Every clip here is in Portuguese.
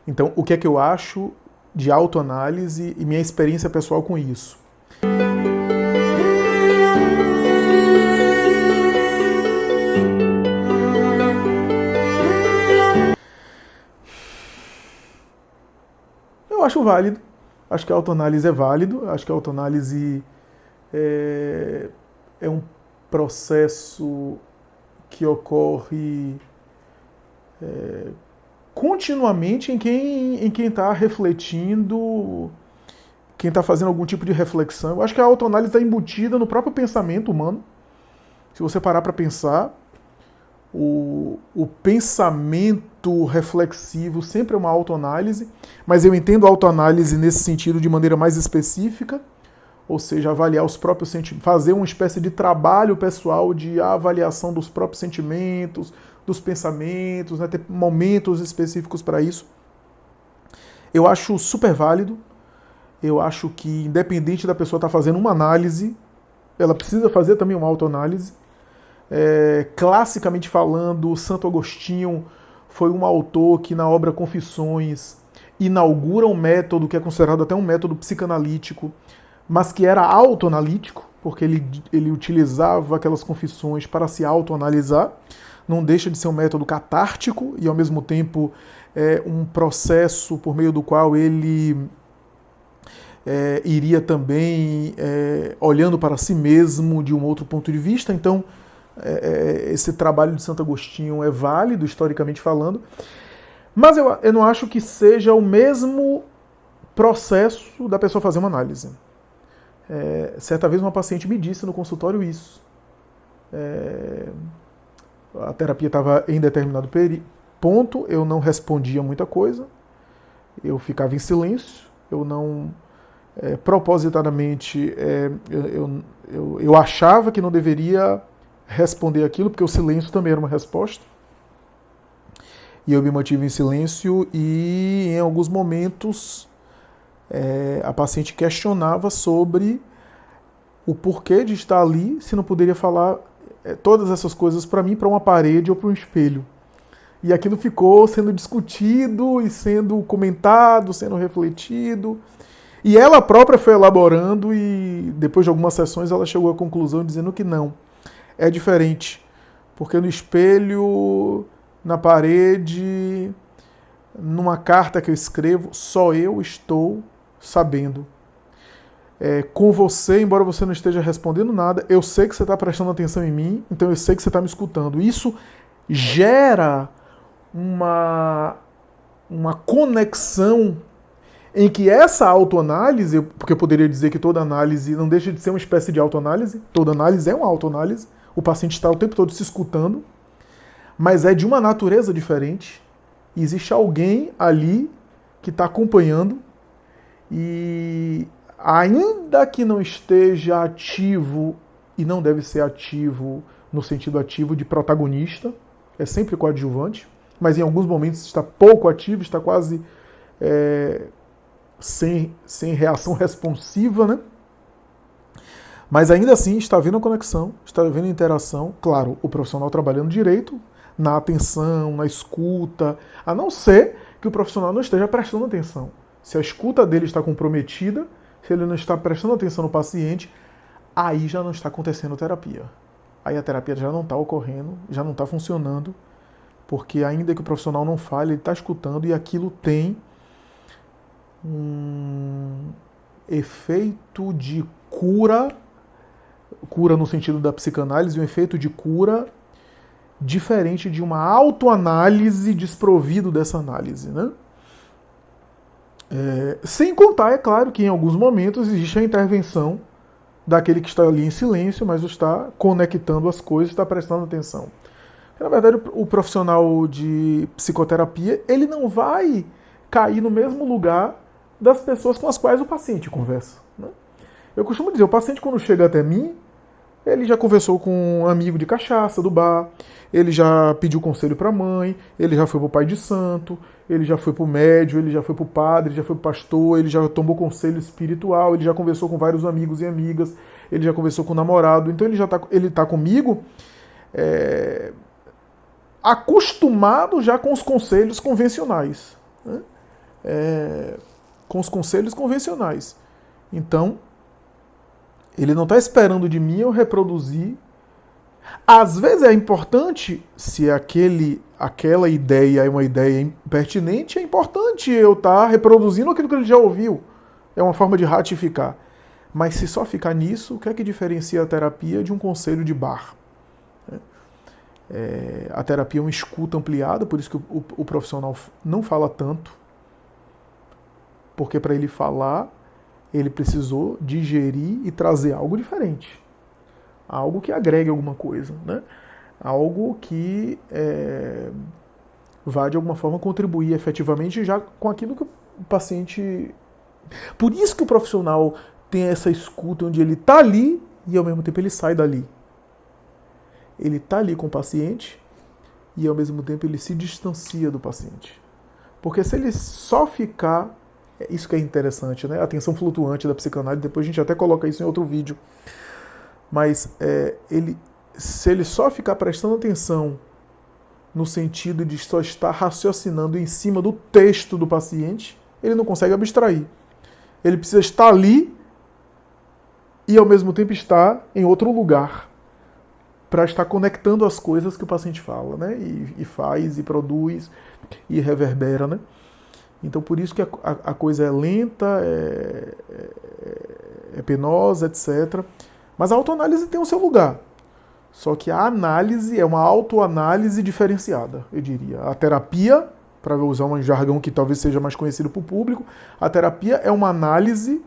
Então, o que é que eu acho de autoanálise e minha experiência pessoal com isso? Eu acho válido. Acho que a autoanálise é válido. Acho que a autoanálise é um processo que ocorre continuamente em quem está refletindo, quem está fazendo algum tipo de reflexão. Eu acho que a autoanálise está embutida no próprio pensamento humano. Se você parar para pensar, o pensamento reflexivo sempre é uma autoanálise, mas eu entendo a autoanálise nesse sentido de maneira mais específica, ou seja, avaliar os próprios sentimentos, fazer uma espécie de trabalho pessoal de avaliação dos próprios sentimentos, dos pensamentos, né, ter momentos específicos para isso. Eu acho super válido. Eu acho que, independente da pessoa estar fazendo uma análise, ela precisa fazer também uma autoanálise. Classicamente falando, Santo Agostinho foi um autor que, na obra Confissões, inaugura um método que é considerado até um método psicanalítico, mas que era autoanalítico, porque ele utilizava aquelas confissões para se autoanalisar. Não deixa de ser um método catártico e, ao mesmo tempo, um processo por meio do qual ele iria também olhando para si mesmo de um outro ponto de vista. Então, esse trabalho de Santo Agostinho é válido, historicamente falando, mas eu não acho que seja o mesmo processo da pessoa fazer uma análise. Certa vez uma paciente me disse no consultório isso. A terapia estava em determinado ponto, eu não respondia muita coisa, eu ficava em silêncio, eu não... propositadamente, eu achava que não deveria responder aquilo, porque o silêncio também era uma resposta. E eu me mantive em silêncio e, em alguns momentos, a paciente questionava sobre o porquê de estar ali, se não poderia falar todas essas coisas para mim, para uma parede ou para um espelho. E aquilo ficou sendo discutido e sendo comentado, sendo refletido. E ela própria foi elaborando e, depois de algumas sessões, ela chegou à conclusão dizendo que não. É diferente, porque no espelho, na parede, numa carta que eu escrevo, só eu estou sabendo. Com você, embora você não esteja respondendo nada, eu sei que você está prestando atenção em mim, então eu sei que você está me escutando. Isso gera uma conexão em que essa autoanálise, porque eu poderia dizer que toda análise não deixa de ser uma espécie de autoanálise, toda análise é uma autoanálise, o paciente está o tempo todo se escutando, mas é de uma natureza diferente, e existe alguém ali que está acompanhando, e ainda que não esteja ativo, e não deve ser ativo no sentido ativo de protagonista, é sempre coadjuvante, mas em alguns momentos está pouco ativo, está quase sem reação responsiva, né? Mas ainda assim está havendo a conexão, está havendo a interação. Claro, o profissional trabalhando direito, na atenção, na escuta, a não ser que o profissional não esteja prestando atenção. Se a escuta dele está comprometida, se ele não está prestando atenção no paciente, aí já não está acontecendo terapia. Aí a terapia já não está ocorrendo, já não está funcionando, porque ainda que o profissional não fale, ele está escutando e aquilo tem um efeito de cura no sentido da psicanálise, um efeito de cura diferente de uma autoanálise desprovido dessa análise, né? Sem contar, é claro, que em alguns momentos existe a intervenção daquele que está ali em silêncio, mas está conectando as coisas, está prestando atenção. Na verdade, o profissional de psicoterapia, ele não vai cair no mesmo lugar das pessoas com as quais o paciente conversa, né? Eu costumo dizer, o paciente quando chega até mim, ele já conversou com um amigo de cachaça do bar, ele já pediu conselho para a mãe, ele já foi para o pai de santo, ele já foi para o médium, ele já foi para o padre, ele já foi para o pastor, ele já tomou conselho espiritual, ele já conversou com vários amigos e amigas, ele já conversou com o namorado, então ele tá comigo acostumado já com os conselhos convencionais, né? com os conselhos convencionais. Então, ele não está esperando de mim eu reproduzir. Às vezes é importante, se aquela ideia é uma ideia pertinente, é importante eu estar reproduzindo aquilo que ele já ouviu. É uma forma de ratificar. Mas se só ficar nisso, o que é que diferencia a terapia de um conselho de bar? A terapia é uma escuta ampliada, por isso que o profissional não fala tanto, porque para ele falar, ele precisou digerir e trazer algo diferente. Algo que agregue alguma coisa, né? Algo que vai de alguma forma contribuir efetivamente já com aquilo que o paciente... Por isso que o profissional tem essa escuta onde ele está ali e ao mesmo tempo ele sai dali. Ele está ali com o paciente e ao mesmo tempo ele se distancia do paciente. Porque se ele só ficar... Isso que é interessante, né? A atenção flutuante da psicanálise, depois a gente até coloca isso em outro vídeo. Mas se ele só ficar prestando atenção no sentido de só estar raciocinando em cima do texto do paciente, ele não consegue abstrair. Ele precisa estar ali e ao mesmo tempo estar em outro lugar para estar conectando as coisas que o paciente fala, né? E faz, e produz, e reverbera, né? Então, por isso que a coisa é lenta, é penosa, etc. Mas a autoanálise tem o seu lugar. Só que a análise é uma autoanálise diferenciada, eu diria. A terapia, para usar um jargão que talvez seja mais conhecido para o público, a terapia é uma análise,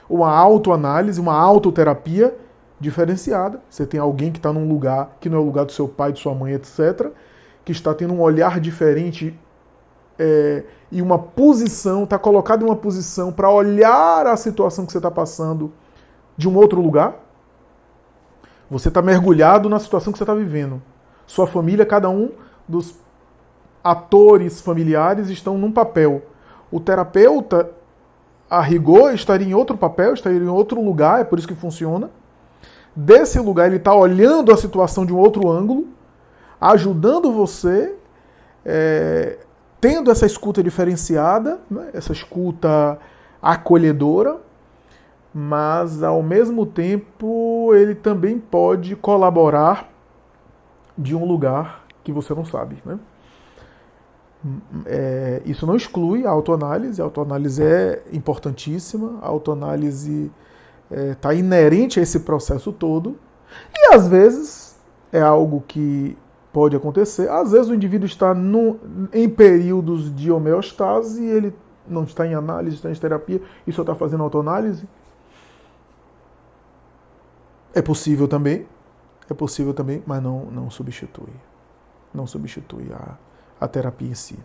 uma autoanálise, uma autoterapia diferenciada. Você tem alguém que está num lugar que não é o lugar do seu pai, de sua mãe, etc., que está tendo um olhar diferente e uma posição, está colocado em uma posição para olhar a situação que você está passando de um outro lugar. Você está mergulhado na situação que você está vivendo. Sua família, cada um dos atores familiares estão num papel. O terapeuta, a rigor, estaria em outro papel, estaria em outro lugar, é por isso que funciona. Desse lugar ele está olhando a situação de um outro ângulo, ajudando você, tendo essa escuta diferenciada, né, essa escuta acolhedora, mas ao mesmo tempo ele também pode colaborar de um lugar que você não sabe, né? Isso não exclui a autoanálise é importantíssima, a autoanálise está inerente a esse processo todo, e às vezes é algo que pode acontecer, às vezes o indivíduo está em períodos de homeostase e ele não está em análise, está em terapia e só está fazendo autoanálise. É possível também, mas não substitui. Não substitui a terapia em si.